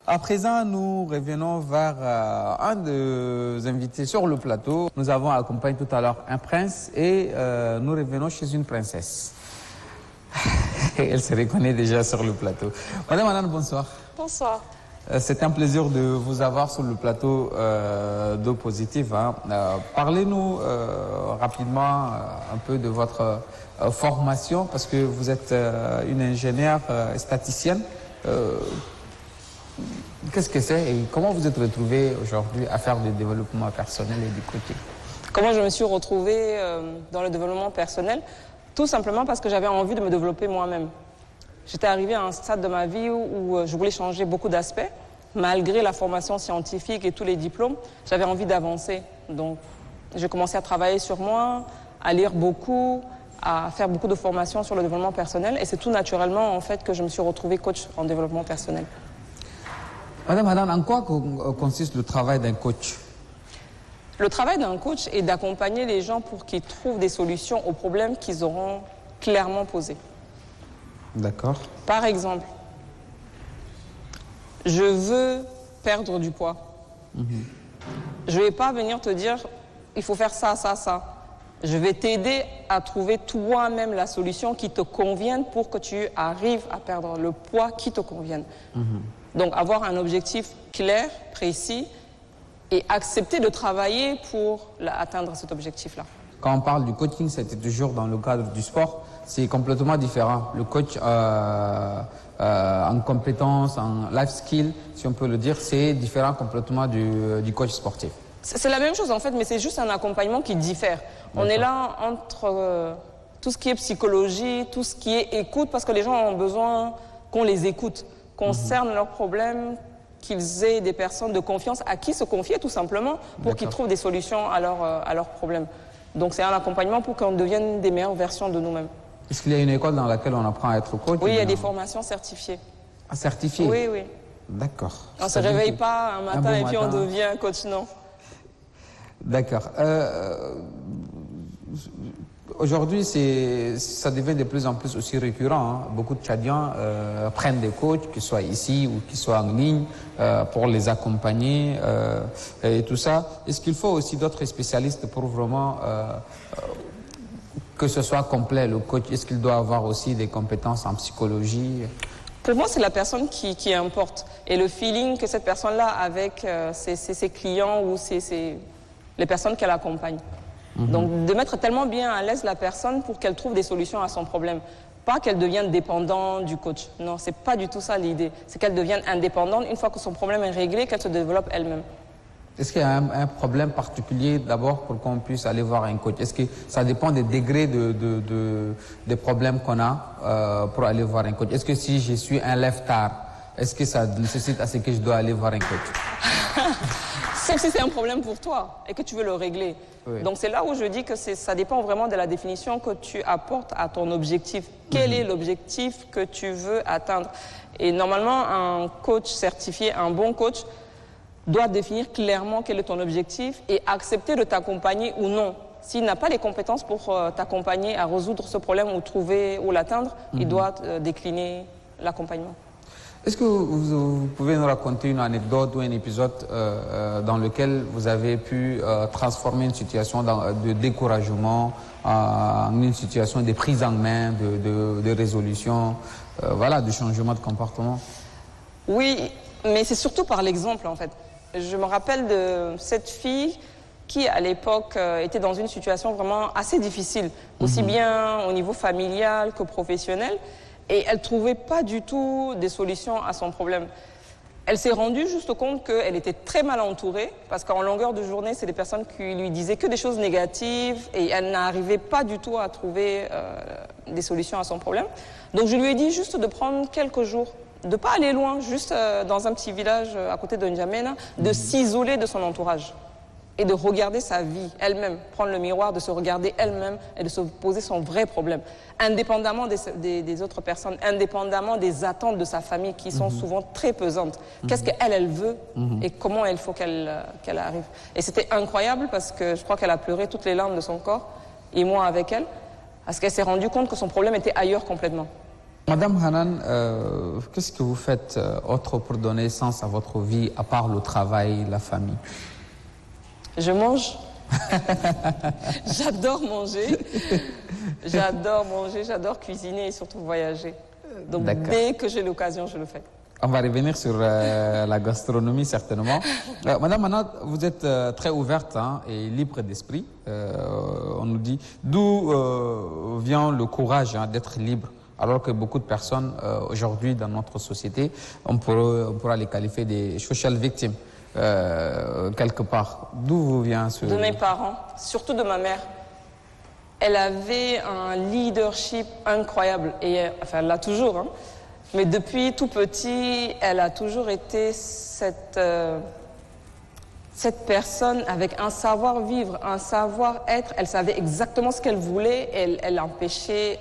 À présent, nous revenons vers un des invités sur le plateau. Nous avons accompagné tout à l'heure un prince et nous revenons chez une princesse. Elle se reconnaît déjà sur le plateau. Madame Anane, bonsoir. Bonsoir. C'est un plaisir de vous avoir sur le plateau d'eau positive. Parlez-nous rapidement un peu de votre formation, parce que vous êtes une ingénieure statisticienne. Qu'est-ce que c'est et comment vous êtes retrouvée aujourd'hui à faire du développement personnel et du coaching? Comment je me suis retrouvée dans le développement personnel? Tout simplement parce que j'avais envie de me développer moi-même. J'étais arrivée à un stade de ma vie où je voulais changer beaucoup d'aspects. Malgré la formation scientifique et tous les diplômes, j'avais envie d'avancer. Donc, j'ai commencé à travailler sur moi, à lire beaucoup, à faire beaucoup de formations sur le développement personnel. Et c'est tout naturellement, en fait, que je me suis retrouvée coach en développement personnel. Madame Hadan, en quoi consiste le travail d'un coach? Le travail d'un coach est d'accompagner les gens pour qu'ils trouvent des solutions aux problèmes qu'ils auront clairement posés. D'accord. Par exemple, je veux perdre du poids. Je ne vais pas venir te dire, il faut faire ça, ça, ça. Je vais t'aider à trouver toi-même la solution qui te convienne pour que tu arrives à perdre le poids qui te convienne. Donc avoir un objectif clair, précis, et accepter de travailler pour atteindre cet objectif-là. Quand on parle du coaching, c'était toujours dans le cadre du sport, c'est complètement différent. Le coach en compétences, en life skill, si on peut le dire, c'est différent complètement du coach sportif. C'est la même chose en fait, mais c'est juste un accompagnement qui diffère. On est là entre tout ce qui est psychologie, tout ce qui est écoute, parce que les gens ont besoin qu'on les écoute, qu'on cerne leurs problèmes, qu'ils aient des personnes de confiance à qui se confier tout simplement pour qu'ils trouvent des solutions à leurs problèmes. Donc c'est un accompagnement pour qu'on devienne des meilleures versions de nous-mêmes. Est-ce qu'il y a une école dans laquelle on apprend à être coach? Oui, il y a des formations certifiées. Ah, certifiées? Oui, oui. D'accord. On ne se réveille pas un matin et puis on devient coach, non. D'accord. Aujourd'hui, ça devient de plus en plus aussi récurrent. Beaucoup de Tchadiens prennent des coachs, qu'ils soient ici ou qu'ils soient en ligne, pour les accompagner et tout ça. Est-ce qu'il faut aussi d'autres spécialistes pour vraiment que ce soit complet, le coach? Est-ce qu'il doit avoir aussi des compétences en psychologie? Pour moi, c'est la personne qui importe. Et le feeling que cette personne-là a avec ses clients ou les personnes qu'elle accompagne. Donc, de mettre tellement bien à l'aise la personne pour qu'elle trouve des solutions à son problème. Pas qu'elle devienne dépendante du coach. Non, c'est pas du tout ça l'idée. C'est qu'elle devienne indépendante une fois que son problème est réglé, qu'elle se développe elle-même. Est-ce qu'il y a un problème particulier d'abord pour qu'on puisse aller voir un coach? Est-ce que ça dépend des degrés des problèmes qu'on a pour aller voir un coach? Est-ce que si je suis un lève-tard, est-ce que ça nécessite à ce que je dois aller voir un coach? Sauf si c'est un problème pour toi et que tu veux le régler. Oui. Donc c'est là où je dis que ça dépend vraiment de la définition que tu apportes à ton objectif. Quel est l'objectif que tu veux atteindre? Et normalement, un coach certifié, un bon coach, doit définir clairement quel est ton objectif et accepter de t'accompagner ou non. S'il n'a pas les compétences pour t'accompagner à résoudre ce problème ou l'atteindre, il doit décliner l'accompagnement. Est-ce que vous pouvez nous raconter une anecdote ou un épisode dans lequel vous avez pu transformer une situation de découragement en une situation de prise en main, de résolution, voilà, de changement de comportement? Oui, mais c'est surtout par l'exemple en fait. Je me rappelle de cette fille qui à l'époque était dans une situation vraiment assez difficile, aussi bien au niveau familial que professionnel. Et elle ne trouvait pas du tout des solutions à son problème. Elle s'est rendue juste compte qu'elle était très mal entourée, parce qu'en longueur de journée, c'est des personnes qui lui disaient que des choses négatives, et elle n'arrivait pas du tout à trouver des solutions à son problème. Donc je lui ai dit juste de prendre quelques jours, de ne pas aller loin, juste dans un petit village à côté de N'Djamena, de s'isoler de son entourage. Et de regarder sa vie elle-même, prendre le miroir, de se regarder elle-même et de se poser son vrai problème, indépendamment des autres personnes, indépendamment des attentes de sa famille qui sont souvent très pesantes. Qu'est-ce qu'elle veut et comment il faut qu'elle arrive. Et c'était incroyable parce que je crois qu'elle a pleuré toutes les larmes de son corps, et moi avec elle, parce qu'elle s'est rendue compte que son problème était ailleurs complètement. Madame Hanan, qu'est-ce que vous faites autre pour donner sens à votre vie, à part le travail, la famille? Je mange. J'adore manger. J'adore manger, j'adore cuisiner et surtout voyager. Donc dès que j'ai l'occasion, je le fais. On va revenir sur la gastronomie certainement. Madame Hanan, vous êtes très ouverte hein, et libre d'esprit. On nous dit d'où vient le courage hein, d'être libre. Alors que beaucoup de personnes aujourd'hui dans notre société, on pourra les qualifier des social victims quelque part. D'où vient ce... De mes parents, surtout de ma mère. Elle avait un leadership incroyable et enfin elle l'a toujours. Hein. Mais depuis tout petit, elle a toujours été cette personne avec un savoir-vivre, un savoir-être. Elle savait exactement ce qu'elle voulait. Elle empêchait...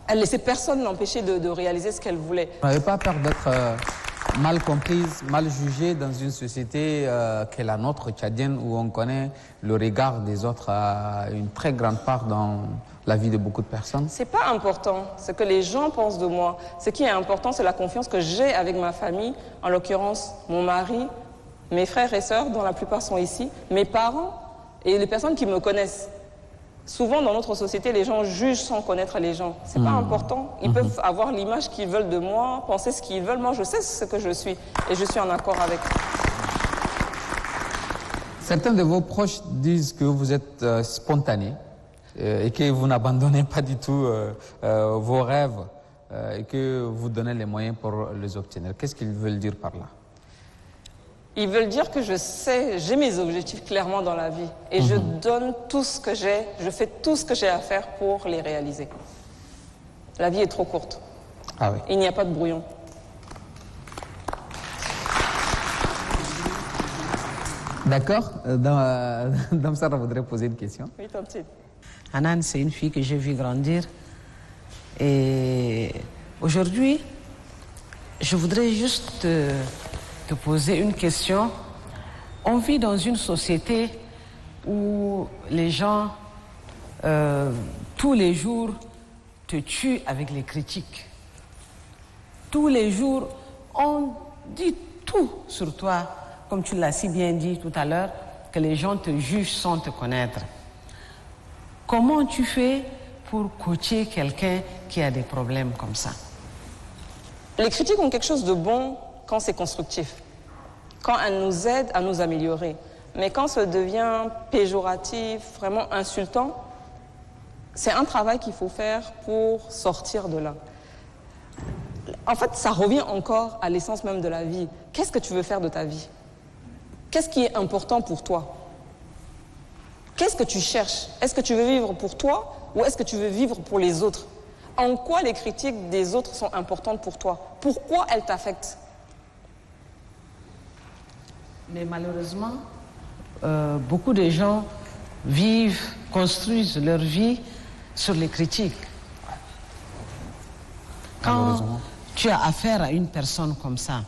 Elle laissait personne l'empêcher de réaliser ce qu'elle voulait. Vous n'avez pas peur d'être mal comprise, mal jugée dans une société qu'est la nôtre, tchadienne, où on connaît le regard des autres à une très grande part dans la vie de beaucoup de personnes? C'est pas important ce que les gens pensent de moi. Ce qui est important, c'est la confiance que j'ai avec ma famille, en l'occurrence mon mari, mes frères et sœurs, dont la plupart sont ici, mes parents et les personnes qui me connaissent. Souvent, dans notre société, les gens jugent sans connaître les gens. C'est pas important. Ils peuvent avoir l'image qu'ils veulent de moi, penser ce qu'ils veulent. Moi, je sais ce que je suis et je suis en accord avec. Certains de vos proches disent que vous êtes spontané et que vous n'abandonnez pas du tout vos rêves et que vous donnez les moyens pour les obtenir. Qu'est-ce qu'ils veulent dire par là? Ils veulent dire que je sais, j'ai mes objectifs clairement dans la vie et je donne tout ce que j'ai, je fais tout ce que j'ai à faire pour les réaliser. La vie est trop courte. Ah oui. Il n'y a pas de brouillon. D'accord. Damsara voudrait poser une question. Oui, tantine. Hanan, c'est une fille que j'ai vue grandir. Et aujourd'hui, je voudrais juste te poser une question. On vit dans une société où les gens, tous les jours, te tuent avec les critiques. Tous les jours, on dit tout sur toi, comme tu l'as si bien dit tout à l'heure, que les gens te jugent sans te connaître. Comment tu fais pour coacher quelqu'un qui a des problèmes comme ça? Les critiques ont quelque chose de bon quand c'est constructif, quand elles nous aident à nous améliorer. Mais quand ça devient péjoratif, vraiment insultant, c'est un travail qu'il faut faire pour sortir de là. En fait, ça revient encore à l'essence même de la vie. Qu'est-ce que tu veux faire de ta vie? Qu'est-ce qui est important pour toi? Qu'est-ce que tu cherches? Est-ce que tu veux vivre pour toi ou est-ce que tu veux vivre pour les autres? En quoi les critiques des autres sont importantes pour toi? Pourquoi elles t'affectent? Mais malheureusement, beaucoup de gens construisent leur vie sur les critiques. Quand tu as affaire à une personne comme ça,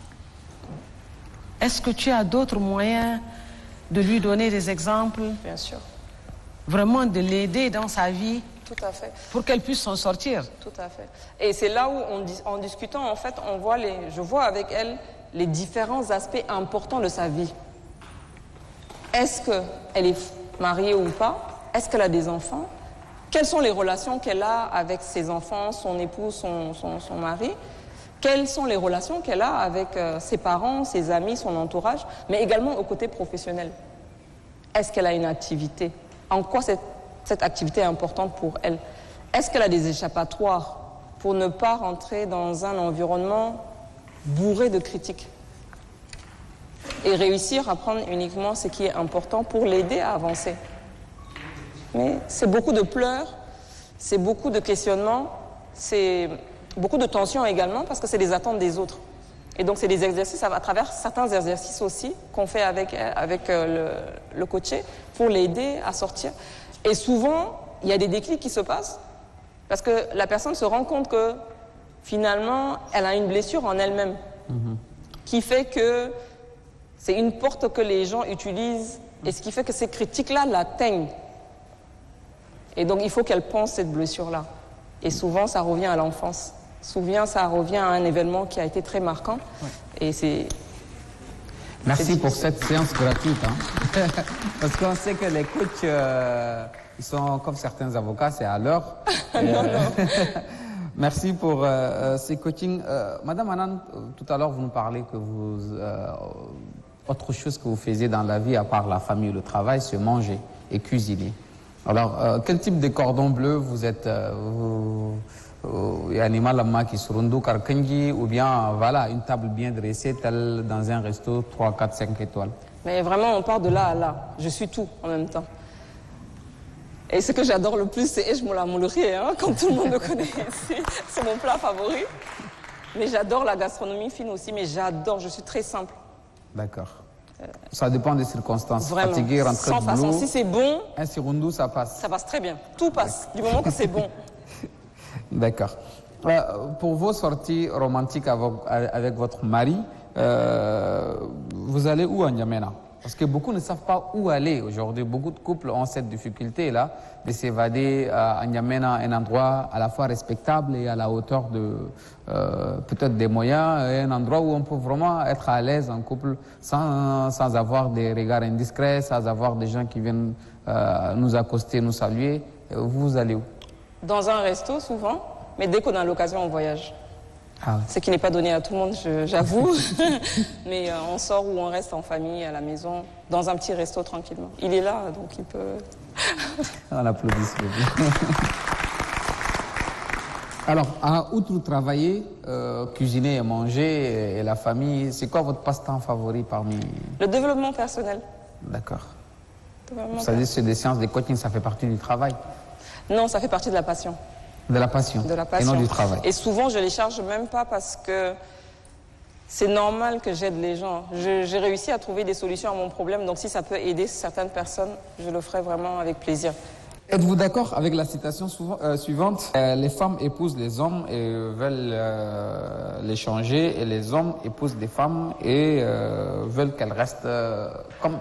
est-ce que tu as d'autres moyens de lui donner des exemples? Bien sûr. Vraiment de l'aider dans sa vie? Tout à fait. Pour qu'elle puisse s'en sortir? Tout à fait. Et c'est là où, en discutant, en fait, je vois avec elle les différents aspects importants de sa vie. Est-ce qu'elle est mariée ou pas? Est-ce qu'elle a des enfants? Quelles sont les relations qu'elle a avec ses enfants, son époux, son mari? Quelles sont les relations qu'elle a avec ses parents, ses amis, son entourage, mais également au côté professionnel? Est-ce qu'elle a une activité? En quoi cette activité est importante pour elle? Est-ce qu'elle a des échappatoires pour ne pas rentrer dans un environnement bourré de critiques? Et réussir à prendre uniquement ce qui est important pour l'aider à avancer. Mais c'est beaucoup de pleurs, c'est beaucoup de questionnements, c'est beaucoup de tensions également parce que c'est les attentes des autres. Et donc c'est des exercices à travers certains exercices aussi qu'on fait avec le coaché pour l'aider à sortir. Et souvent, il y a des déclics qui se passent parce que la personne se rend compte que finalement, elle a une blessure en elle-même qui fait que c'est une porte que les gens utilisent et ce qui fait que ces critiques-là l'atteignent. Et donc, il faut qu'elle pense cette blessure-là. Et souvent, ça revient à l'enfance. Souvent, ça revient à un événement qui a été très marquant. Ouais. Et c'est... Merci pour cette séance gratuite. Hein. Parce qu'on sait que les coachs, ils sont comme certains avocats, c'est à l'heure. Non. Merci pour ces coachings. Madame Hanan, tout à l'heure, vous nous parlez que vous... autre chose que vous faisiez dans la vie, à part la famille et le travail, c'est manger et cuisiner. Alors, quel type de cordon bleu vous êtes animal qui surundu karkangi ou bien voilà une table bien dressée telle dans un resto 3, 4, 5 étoiles. Mais vraiment on part de là à là. Je suis tout en même temps. Et ce que j'adore le plus c'est Ejmoula Moulouri, hein, comme tout le monde le connaît. C'est mon plat favori. Mais j'adore la gastronomie fine aussi, mais j'adore, je suis très simple. D'accord. Ça dépend des circonstances. Vraiment, fatigué, rentrer sans de façon. boulot, si c'est bon, un surundu, ça passe. Ça passe très bien. Tout passe, du moment que c'est bon. D'accord. Pour vos sorties romantiques avec votre mari, vous allez où à N'Djamena? Parce que beaucoup ne savent pas où aller aujourd'hui. Beaucoup de couples ont cette difficulté-là de s'évader à N'Djamena, un endroit à la fois respectable et à la hauteur de peut-être des moyens, et un endroit où on peut vraiment être à l'aise en couple sans avoir des regards indiscrets, sans avoir des gens qui viennent nous accoster, nous saluer. Vous allez où? Dans un resto souvent, mais dès qu'on a l'occasion, on voyage. Ah. Ce qui n'est pas donné à tout le monde, j'avoue. Mais on sort ou on reste en famille, à la maison, dans un petit resto tranquillement. Il est là, donc il peut... On applaudit. Alors, outre travailler, cuisiner et manger et la famille, c'est quoi votre passe-temps favori parmi... Le développement personnel. D'accord. C'est-à-dire c'est des séances de coaching, ça fait partie du travail? Non, ça fait partie de la passion. De la passion. De la passion. Et non du travail. Et souvent, je les charge même pas parce que c'est normal que j'aide les gens. J'ai réussi à trouver des solutions à mon problème, donc si ça peut aider certaines personnes, je le ferai vraiment avec plaisir. Êtes-vous d'accord avec la citation suivante? Les femmes épousent les hommes et veulent les changer, et les hommes épousent des femmes et veulent qu'elles restent comme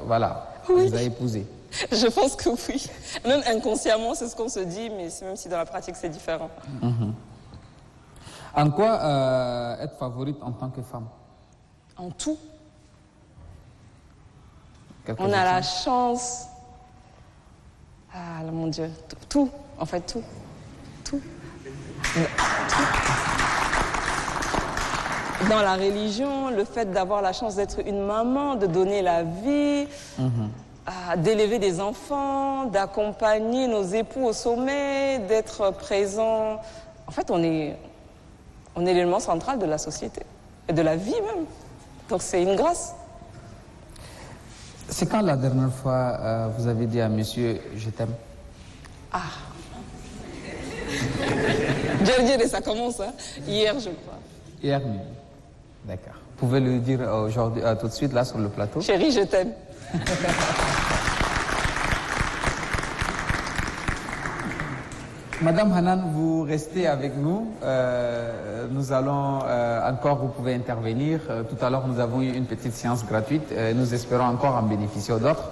voilà, oui. les a épousées. Je pense que oui. Même inconsciemment, c'est ce qu'on se dit, mais même si dans la pratique, c'est différent. Mm-hmm. En quoi être favorite en tant que femme? En tout. On a la chance... Ah, mon Dieu. Tout. En fait, tout. Tout. Dans la religion, le fait d'avoir la chance d'être une maman, de donner la vie... d'élever des enfants, d'accompagner nos époux au sommet, d'être présent. En fait, on est l'élément central de la société et de la vie même. Donc c'est une grâce. C'est quand la dernière fois vous avez dit à monsieur « je t'aime » ? Ah. Djerdier, ça commence, hein? Hier, je crois. Hier midi. D'accord. Vous pouvez le dire aujourd'hui, tout de suite là sur le plateau. Chérie, je t'aime. Madame Hanan, vous restez avec nous. Nous allons encore, vous pouvez intervenir. Tout à l'heure, nous avons eu une petite séance gratuite. Nous espérons encore en bénéficier d'autres.